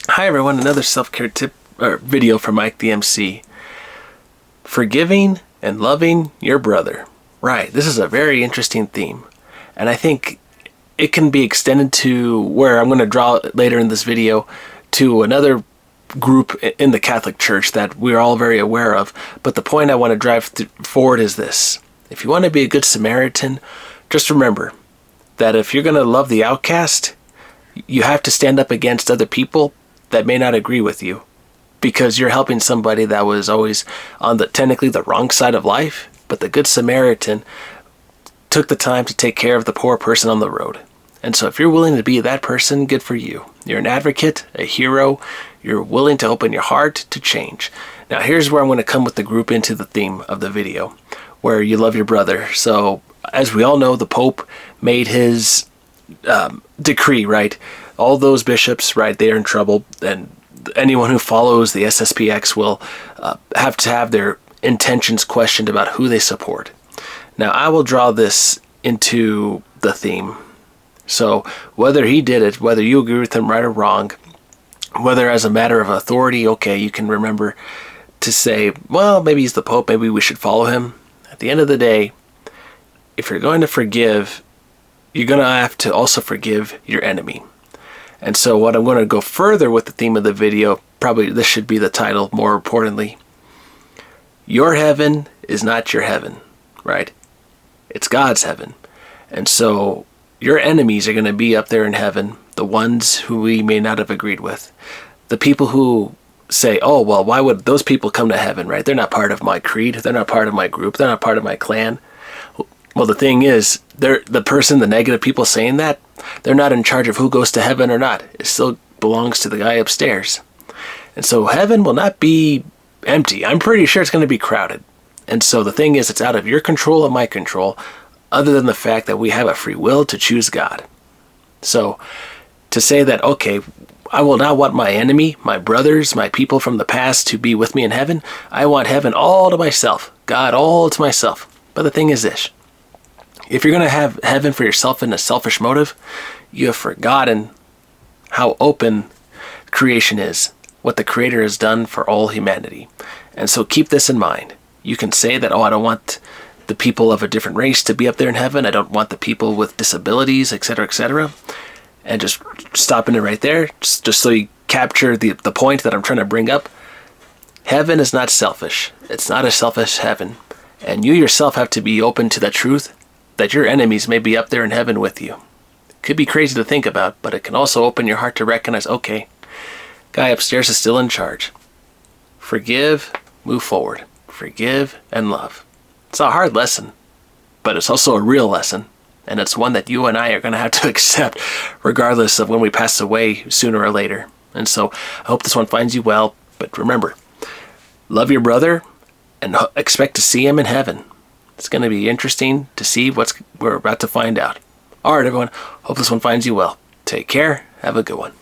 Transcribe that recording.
Hi everyone, another self-care tip or video from Mike the MC. Forgiving and loving your brother. Right, this is a very interesting theme. And I think it can be extended to where I'm going to draw later in this video to another group in the Catholic Church that we're all very aware of. But the point I want to drive forward is this. If you want to be a good Samaritan, just remember that if you're going to love the outcast, you have to stand up against other people that may not agree with you, because you're helping somebody that was always on technically the wrong side of life, but the Good Samaritan took the time to take care of the poor person on the road. And so if you're willing to be that person, good for you. You're an advocate, a hero. You're willing to open your heart to change. Now here's where I'm going to come with the group into the theme of the video, where you love your brother. So as we all know, the Pope made his decree, right? All those bishops, right, they are in trouble, and anyone who follows the SSPX will have to have their intentions questioned about who they support. Now, I will draw this into the theme. So whether he did it, whether you agree with him right or wrong, whether as a matter of authority, okay, you can remember to say, well, maybe he's the Pope, maybe we should follow him. At the end of the day, if you're going to forgive, you're going to have to also forgive your enemy. And so what I'm going to go further with the theme of the video, probably this should be the title more importantly. Your heaven is not your heaven, right? It's God's heaven. And so your enemies are going to be up there in heaven, the ones who we may not have agreed with. The people who say, oh, well, why would those people come to heaven, right? They're not part of my creed. They're not part of my group. They're not part of my clan. Well, the thing is, the negative people saying that, they're not in charge of who goes to heaven or not. It still belongs to the guy upstairs. And so heaven will not be empty. I'm pretty sure it's going to be crowded. And so the thing is, it's out of your control and my control, other than the fact that we have a free will to choose God. So to say that, okay, I will not want my enemy, my brothers, my people from the past to be with me in heaven. I want heaven all to myself, God all to myself. But the thing is this. If you're going to have heaven for yourself in a selfish motive, you have forgotten how open creation is, what the Creator has done for all humanity. And so keep this in mind. You can say that, oh, I don't want the people of a different race to be up there in heaven. I don't want the people with disabilities, etc., etc. And just stopping it right there, just so you capture the point that I'm trying to bring up. Heaven is not selfish. It's not a selfish heaven. And you yourself have to be open to the truth that your enemies may be up there in heaven with you. It could be crazy to think about, but it can also open your heart to recognize, okay, guy upstairs is still in charge. Forgive, move forward. Forgive and love. It's a hard lesson, but it's also a real lesson, and it's one that you and I are going to have to accept regardless of when we pass away sooner or later. And so I hope this one finds you well, but remember, love your brother and expect to see him in heaven. It's going to be interesting to see what we're about to find out. All right, everyone. Hope this one finds you well. Take care. Have a good one.